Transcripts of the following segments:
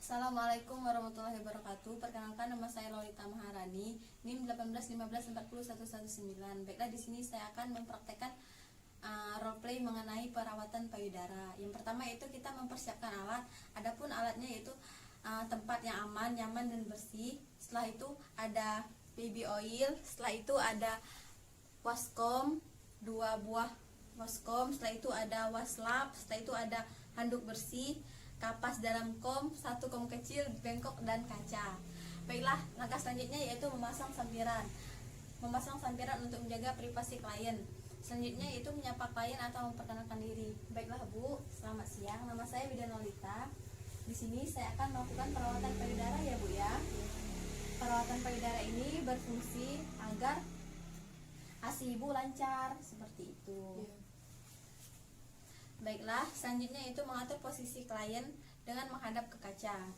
Assalamualaikum warahmatullahi wabarakatuh. Perkenalkan, nama saya Lolita Maharani, NIM 18154119. Baiklah, di sini saya akan mempraktekkan roleplay mengenai perawatan payudara. Yang pertama itu kita mempersiapkan alat. Adapun alatnya yaitu tempat yang aman, nyaman dan bersih. Setelah itu ada baby oil. Setelah itu ada waskom, 2 buah waskom. Setelah itu ada waslap. Setelah itu ada handuk bersih, kapas dalam kom, 1 kom kecil, bengkok dan kaca. Baiklah, langkah selanjutnya yaitu memasang sampiran. Memasang sampiran untuk menjaga privasi klien. Selanjutnya yaitu menyapa klien atau memperkenalkan diri. Baiklah Bu, selamat siang. Nama saya Widanolita. Di sini saya akan melakukan perawatan payudara ya Bu ya. Perawatan payudara ini berfungsi agar ASI Ibu lancar seperti itu. Baiklah, selanjutnya itu mengatur posisi klien dengan menghadap ke kaca.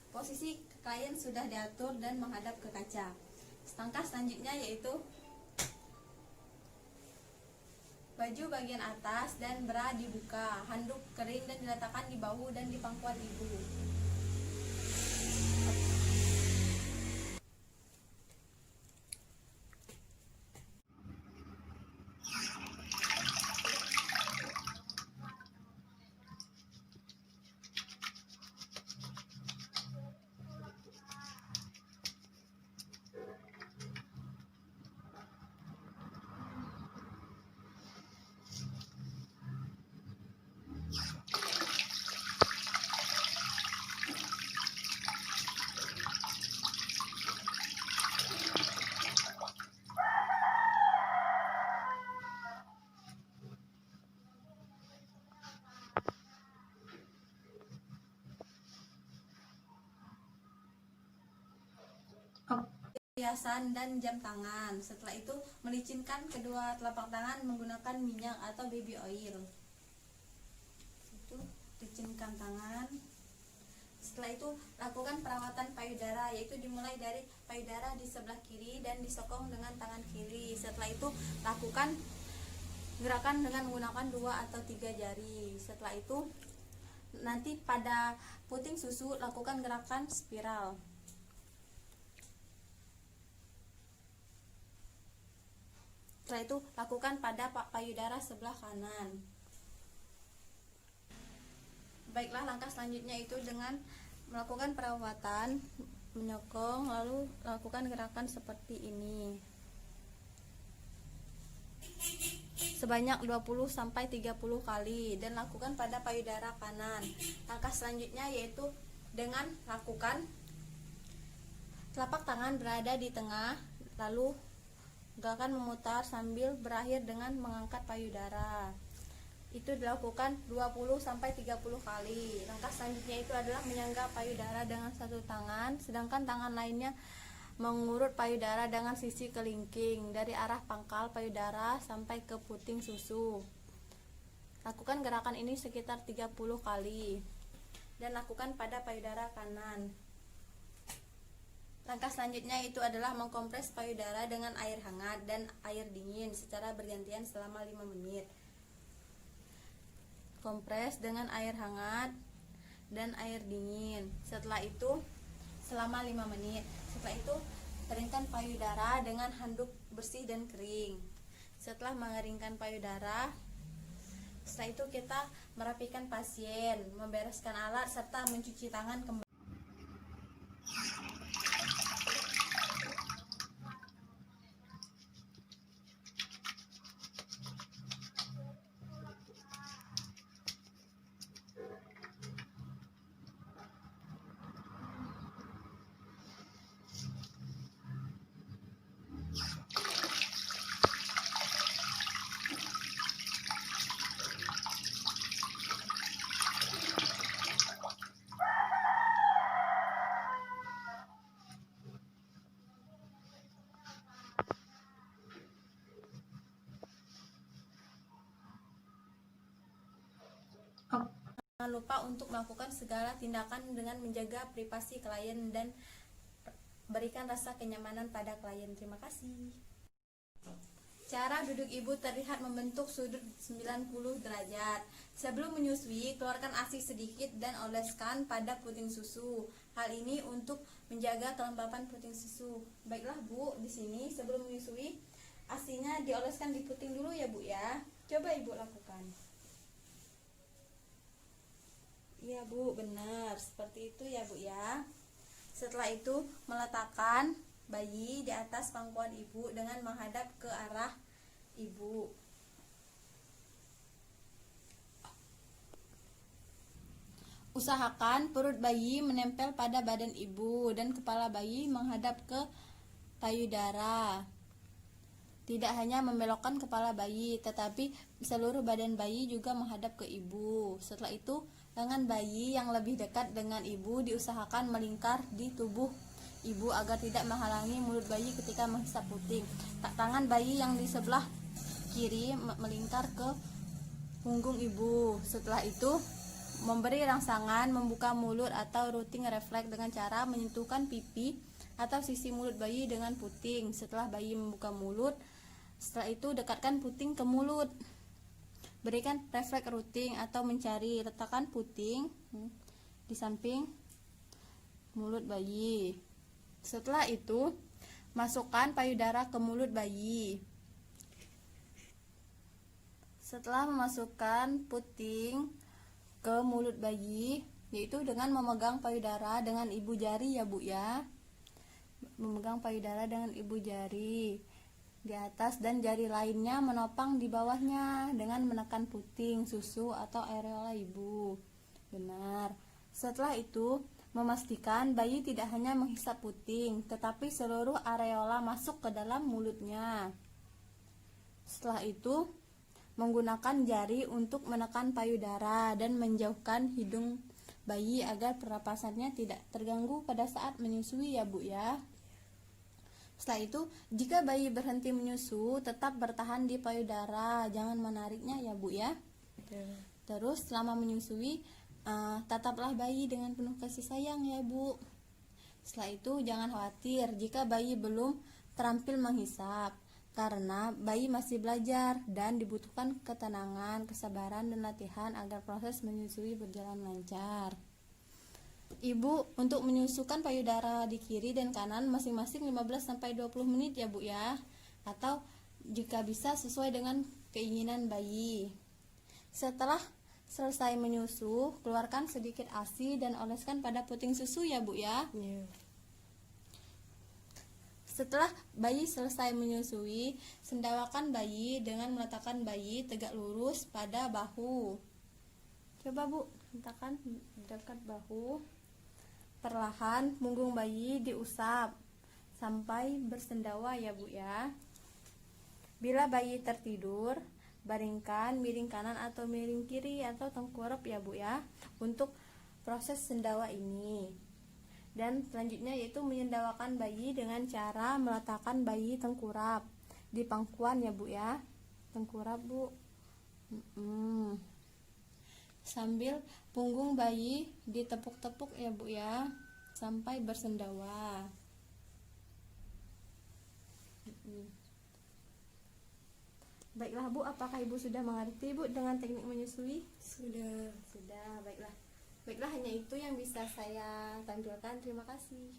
Posisi klien sudah diatur dan menghadap ke kaca. Langkah selanjutnya yaitu baju bagian atas dan bra dibuka, handuk kering dan diletakkan di bahu dan di pangkuan ibu. Hiasan dan jam tangan. Setelah itu melicinkan kedua telapak tangan menggunakan minyak atau baby oil. Itu licinkan tangan. Setelah itu lakukan perawatan payudara, yaitu dimulai dari payudara di sebelah kiri dan disokong dengan tangan kiri. Setelah itu lakukan gerakan dengan menggunakan 2 atau 3 jari. Setelah itu nanti pada puting susu lakukan gerakan spiral. Setelah itu lakukan pada payudara sebelah kanan. Baiklah, langkah selanjutnya itu dengan melakukan perawatan, menyokong, lalu lakukan gerakan seperti ini sebanyak 20-30 kali dan lakukan pada payudara kanan. Langkah selanjutnya yaitu dengan lakukan telapak tangan berada di tengah, lalu gerakan memutar sambil berakhir dengan mengangkat payudara. Itu dilakukan 20-30 kali. Langkah selanjutnya itu adalah menyangga payudara dengan 1 tangan, sedangkan tangan lainnya mengurut payudara dengan sisi kelingking dari arah pangkal payudara sampai ke puting susu. Lakukan gerakan ini sekitar 30 kali dan lakukan pada payudara kanan. Langkah selanjutnya itu adalah mengkompres payudara dengan air hangat dan air dingin secara bergantian selama 5 menit. Kompres dengan air hangat dan air dingin. Setelah itu selama 5 menit. Setelah itu keringkan payudara dengan handuk bersih dan kering. Setelah mengeringkan payudara, setelah itu kita merapikan pasien, membereskan alat serta mencuci tangan kembali. Jangan lupa untuk melakukan segala tindakan dengan menjaga privasi klien dan berikan rasa kenyamanan pada klien. Terima kasih. Cara duduk ibu terlihat membentuk sudut 90 derajat. Sebelum menyusui, keluarkan ASI sedikit dan oleskan pada puting susu. Hal ini untuk menjaga kelembapan puting susu. Baiklah Bu, di sini sebelum menyusui, ASINya dioleskan di puting dulu ya Bu ya. Coba Ibu lakukan. Iya Bu, benar. Seperti itu ya Bu ya. Setelah itu, meletakkan bayi di atas pangkuan ibu dengan menghadap ke arah ibu. Usahakan perut bayi menempel pada badan ibu dan kepala bayi menghadap ke payudara. Tidak hanya membelokkan kepala bayi, tetapi seluruh badan bayi juga menghadap ke ibu. Setelah itu, lengan bayi yang lebih dekat dengan ibu diusahakan melingkar di tubuh ibu agar tidak menghalangi mulut bayi ketika menghisap puting. Tangan bayi yang di sebelah kiri melingkar ke punggung ibu. Setelah itu, memberi rangsangan membuka mulut atau routing refleks dengan cara menyentuhkan pipi atau sisi mulut bayi dengan puting. Setelah bayi membuka mulut, setelah itu dekatkan puting ke mulut. Berikan refleks routing atau mencari, letakkan puting di samping mulut bayi. Setelah itu, masukkan payudara ke mulut bayi. Setelah memasukkan puting ke mulut bayi, yaitu dengan memegang payudara dengan ibu jari ya Bu ya. Memegang payudara dengan ibu jari di atas dan jari lainnya menopang di bawahnya dengan menekan puting susu atau areola ibu. Benar. Setelah itu, memastikan bayi tidak hanya menghisap puting, tetapi seluruh areola masuk ke dalam mulutnya. Setelah itu, menggunakan jari untuk menekan payudara dan menjauhkan hidung bayi agar pernapasannya tidak terganggu pada saat menyusui ya Bu ya. Setelah itu, jika bayi berhenti menyusu, tetap bertahan di payudara, jangan menariknya ya Bu ya. Terus selama menyusui, tataplah bayi dengan penuh kasih sayang ya Bu. Setelah itu jangan khawatir jika bayi belum terampil menghisap, karena bayi masih belajar dan dibutuhkan ketenangan, kesabaran, dan latihan agar proses menyusui berjalan lancar. Ibu untuk menyusukan payudara di kiri dan kanan masing-masing 15-20 menit ya Bu ya, atau jika bisa sesuai dengan keinginan bayi. Setelah selesai menyusu, keluarkan sedikit ASI dan oleskan pada puting susu ya Bu ya. Setelah bayi selesai menyusui, sendawakan bayi dengan meletakkan bayi tegak lurus pada bahu. Coba Bu, letakkan dekat bahu. Perlahan punggung bayi diusap sampai bersendawa ya Bu ya. Bila bayi tertidur, baringkan miring kanan atau miring kiri atau tengkurap ya Bu ya untuk proses sendawa ini. Dan selanjutnya yaitu menyendawakan bayi dengan cara meletakkan bayi tengkurap di pangkuan ya Bu ya. Tengkurap Bu. Sambil punggung bayi ditepuk-tepuk ya Bu ya sampai bersendawa. Baiklah Bu, apakah Ibu sudah mengerti Bu dengan teknik menyusui? Sudah. Sudah, baiklah. Baiklah, hanya itu yang bisa saya tampilkan. Terima kasih.